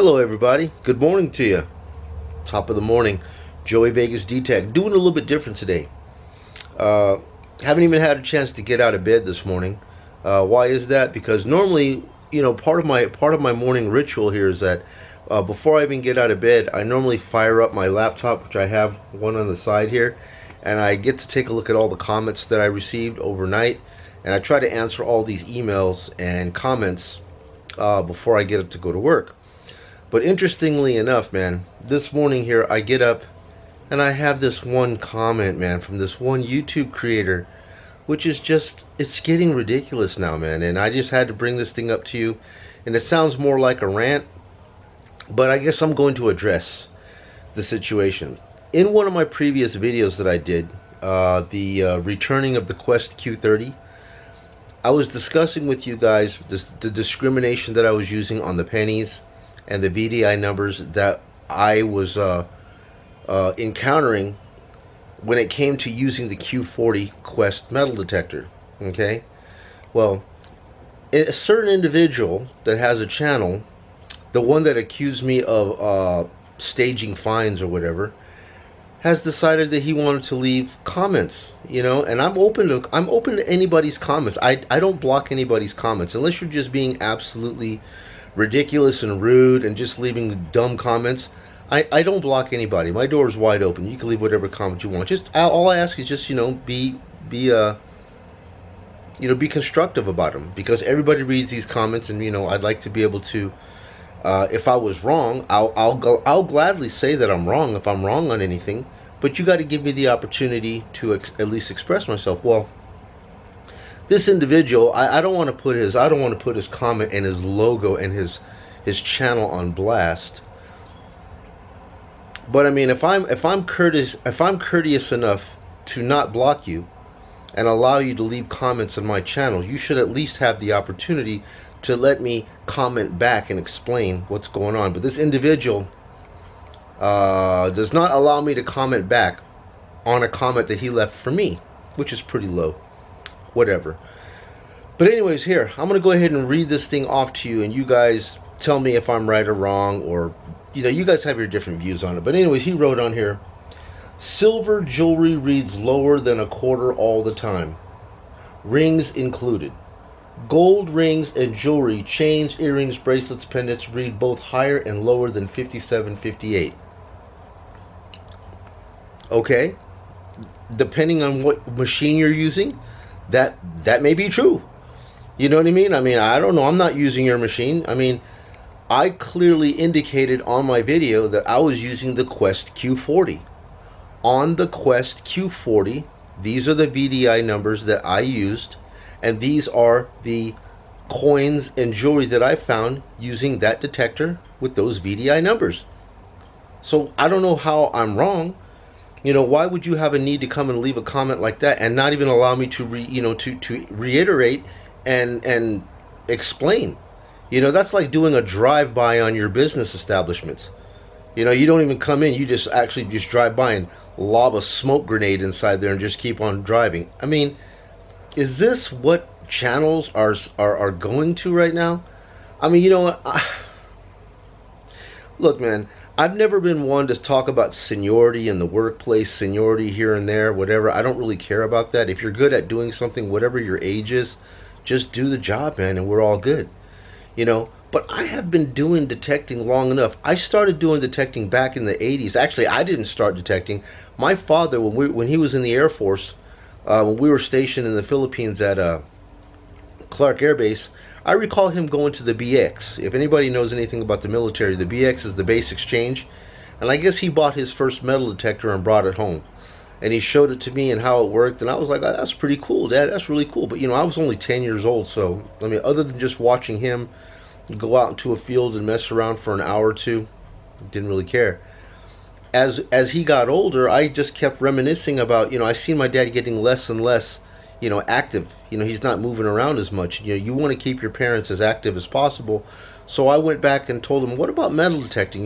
Hello everybody, good morning to you. Top of the morning, Joey Vegas D-Tech. Doing a little bit different today. Uh, haven't even had a chance to get out of bed this morning. Why is that? Because normally, part of my morning ritual here is that before I even get out of bed, I normally fire up my laptop, which I have one on the side here, and I get to take a look at all the comments that I received overnight, and I try to answer all these emails and comments before I get up to go to work. But interestingly enough, man, this morning here I get up and I have this one comment, man, from this one YouTube creator, which is just, it's getting ridiculous now, man. And I just had to bring this thing up to you. And it sounds more like a rant, but I guess I'm going to address the situation. In one of my previous videos that I did, the returning of the Quest Q30, I was discussing with you guys the discrimination that I was using on the pennies and the VDI numbers that I was encountering when it came to using the Q40 Quest metal detector. Okay, well, a certain individual that has a channel, the one that accused me of staging fines or whatever, has decided that he wanted to leave comments, and I'm open to anybody's comments. I don't block anybody's comments unless you're just being absolutely ridiculous and rude and just leaving dumb comments. I don't block anybody. My door is wide open. You can leave whatever comment you want. Just all I ask is just be constructive about them, because everybody reads these comments, and I'd like to be able to, if I was wrong, I'll gladly say that I'm wrong if I'm wrong on anything. But you got to give me the opportunity to at least express myself. Well, this individual, I don't want to put his comment and his logo and his channel on blast. But I mean, if I'm courteous enough to not block you and allow you to leave comments on my channel, you should at least have the opportunity to let me comment back and explain what's going on. But this individual does not allow me to comment back on a comment that he left for me, which is pretty low. Whatever. But anyways, here, I'm going to go ahead and read this thing off to you, and you guys tell me if I'm right or wrong, or, you guys have your different views on it. But anyways, he wrote on here, silver jewelry reads lower than a quarter all the time. Rings included. Gold rings and jewelry, chains, earrings, bracelets, pendants read both higher and lower than 57.58. Okay, depending on what machine you're using, that may be true. You know what I mean? I don't know. I'm not using your machine. I clearly indicated on my video that I was using the Quest Q40. On the Quest Q40, these are the VDI numbers that I used, and these are the coins and jewelry that I found using that detector with those VDI numbers. So I don't know how I'm wrong. Why would you have a need to come and leave a comment like that and not even allow me to reiterate and explain? That's like doing a drive-by on your business establishments. You don't even come in, you just drive by and lob a smoke grenade inside there and just keep on driving. Is this what channels are going to right now? You know what? Look, man, I've never been one to talk about seniority in the workplace, seniority here and there, whatever. I don't really care about that. If you're good at doing something, whatever your age is, just do the job, man, and we're all good. But I have been doing detecting long enough. I started doing detecting back in the 80s. Actually, I didn't start detecting. My father, when he was in the Air Force, when we were stationed in the Philippines at Clark Air Base, I recall him going to the BX. If anybody knows anything about the military, the BX is the base exchange. And I guess he bought his first metal detector and brought it home. And he showed it to me and how it worked. And I was like, oh, that's pretty cool, Dad. That's really cool. But, I was only 10 years old. So, other than just watching him go out into a field and mess around for an hour or two, didn't really care. As he got older, I just kept reminiscing about, I seen my dad getting less and less active. He's not moving around as much. You want to keep your parents as active as possible. So I went back and told him, what about metal detecting?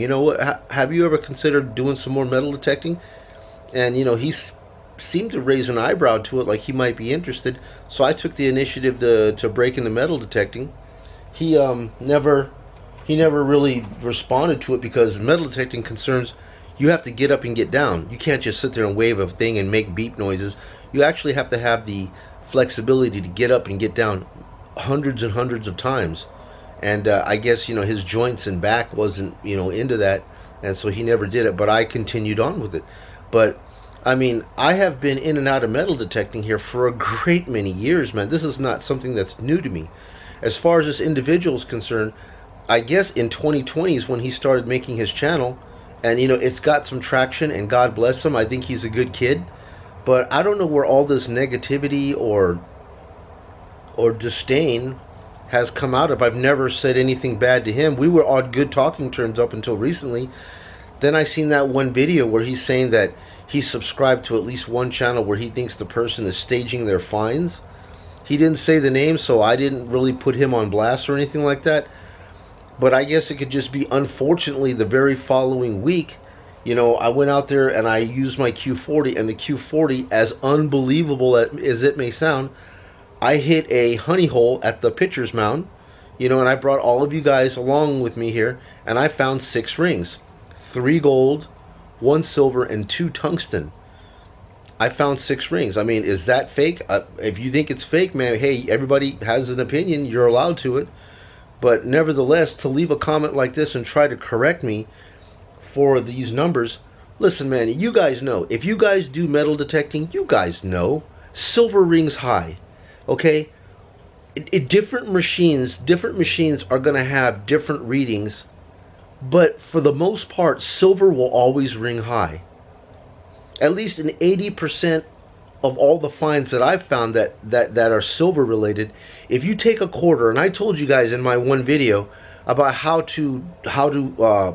Have you ever considered doing some more metal detecting? And, he seemed to raise an eyebrow to it, like he might be interested. So I took the initiative to break into metal detecting. He never he never really responded to it, because metal detecting concerns, you have to get up and get down. You can't just sit there and wave a thing and make beep noises. You actually have to have the flexibility to get up and get down hundreds and hundreds of times. And I guess, you know, his joints and back wasn't, you know, into that, and so he never did it. But I continued on with it. But I mean, I have been in and out of metal detecting here for a great many years, man. This is not something that's new to me. As far as this individual is concerned, I guess in 2020 is when he started making his channel, and you know, it's got some traction, and God bless him. I think he's a good kid, but I don't know where all this negativity or disdain has come out of. I've never said anything bad to him. We were on good talking terms up until recently. Then I seen that one video where he's saying that he's subscribed to at least one channel where he thinks the person is staging their finds. He didn't say the name, so I didn't really put him on blast or anything like that. But I guess it could just be, unfortunately, the very following week, you know, I went out there and I used my Q40, and the Q40, as unbelievable as it may sound, I hit a honey hole at the pitcher's mound, you know, and I brought all of you guys along with me here, and I found 6 rings. 3 gold, 1 silver, and 2 tungsten. I found 6 rings. I mean, is that fake? If you think it's fake, man, hey, everybody has an opinion. You're allowed to it. But nevertheless, to leave a comment like this and try to correct me for these numbers, listen, man, you guys know. If you guys do metal detecting, you guys know. Silver rings high. Okay? Different machines are going to have different readings. But for the most part, silver will always ring high. At least in 80% of all the finds that I've found that are silver related, if you take a quarter, and I told you guys in my one video about how to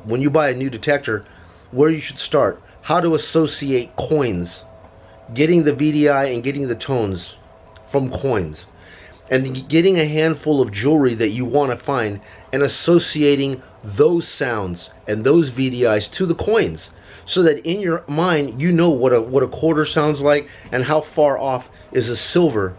when you buy a new detector, where you should start, how to associate coins, getting the VDI and getting the tones from coins, and getting a handful of jewelry that you want to find and associating those sounds and those VDIs to the coins, so that in your mind you know what a quarter sounds like and how far off is a silver.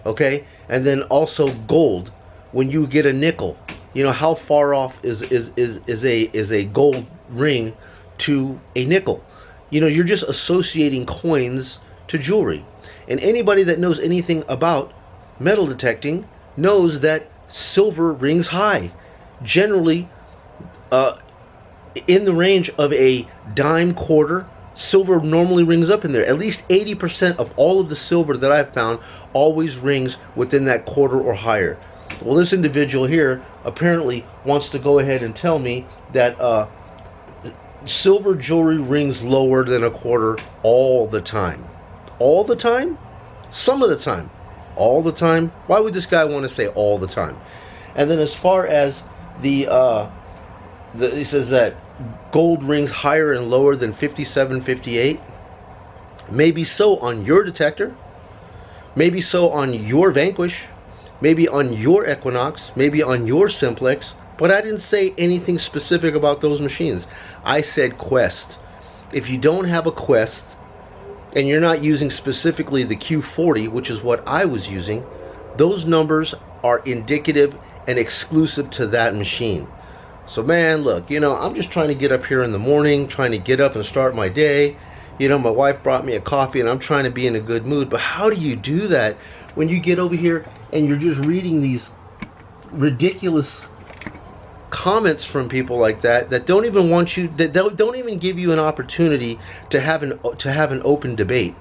Okay? And then also gold. When you get a nickel, you know, how far off is a gold ring to a nickel. You know, you're just associating coins to jewelry. And anybody that knows anything about metal detecting knows that silver rings high. Generally, in the range of a dime, quarter, silver normally rings up in there. At least 80% of all of the silver that I've found always rings within that quarter or higher. Well, this individual here apparently wants to go ahead and tell me that silver jewelry rings lower than a quarter all the time. All the time? Some of the time. All the time? Why would this guy want to say all the time? And then as far as he says that gold rings higher and lower than 57, 58. Maybe so on your detector. Maybe so on your Vanquish. Maybe on your Equinox. Maybe on your Simplex. But I didn't say anything specific about those machines. I said Quest. If you don't have a Quest, and you're not using specifically the Q40, which is what I was using, those numbers are indicative and exclusive to that machine. So man, look, you know, I'm just trying to get up here in the morning, trying to get up and start my day. You know, my wife brought me a coffee and I'm trying to be in a good mood. But how do you do that when you get over here and you're just reading these ridiculous comments from people like that don't even want you, that don't even give you an opportunity to have an open debate?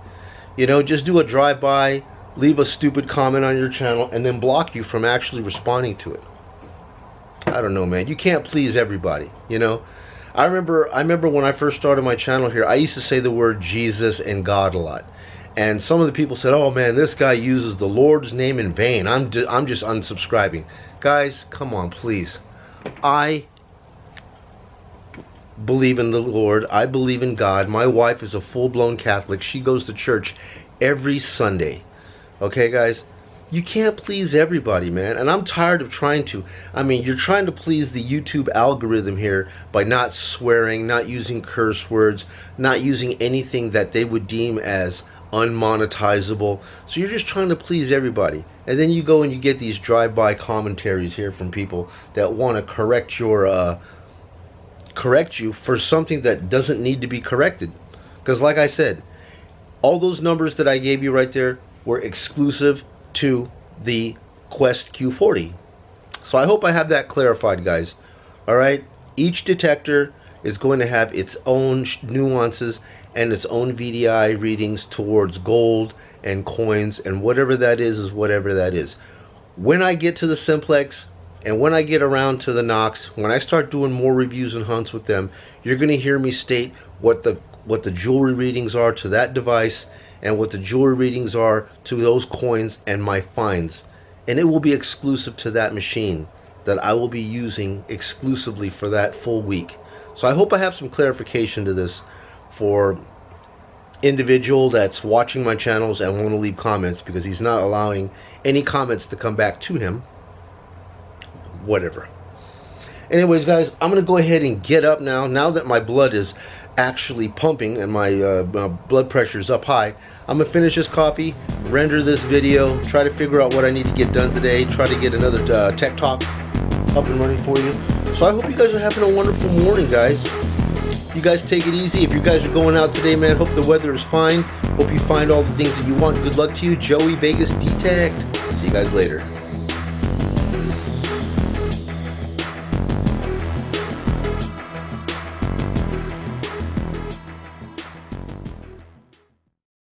You know, just do a drive-by, leave a stupid comment on your channel, and then block you from actually responding to it. I don't know, man. You can't please everybody, you know. I remember when I first started my channel here, I used to say the word Jesus and God a lot. And some of the people said, "Oh man, this guy uses the Lord's name in vain. I'm just unsubscribing." Guys, come on, please. I believe in the Lord. I believe in God. My wife is a full-blown Catholic. She goes to church every Sunday. Okay, guys? You can't please everybody, man. And I'm tired of trying to. I mean, you're trying to please the YouTube algorithm here by not swearing, not using curse words, not using anything that they would deem as unmonetizable. So you're just trying to please everybody. And then you go and you get these drive-by commentaries here from people that want to correct you for something that doesn't need to be corrected. Because like I said, all those numbers that I gave you right there were exclusive to the Quest Q40. So I hope I have that clarified, guys. Alright, each detector is going to have its own nuances and its own VDI readings towards gold and coins, and whatever that is whatever that is. When I get to the Simplex and when I get around to the Nox, when I start doing more reviews and hunts with them, you're going to hear me state what the jewelry readings are to that device and what the jewelry readings are to those coins and my finds. And it will be exclusive to that machine that I will be using exclusively for that full week. So I hope I have some clarification to this for individual that's watching my channels and want to leave comments, because he's not allowing any comments to come back to him. Whatever. Anyways, guys, I'm going to go ahead and get up now that my blood is actually pumping and my blood pressure is up high. I'm going to finish this copy, render this video, try to figure out what I need to get done today, try to get another tech talk up and running for you. So I hope you guys are having a wonderful morning, guys. You guys take it easy. If you guys are going out today, man, hope the weather is fine. Hope you find all the things that you want. Good luck to you. Joey Vegas Detect. See you guys later.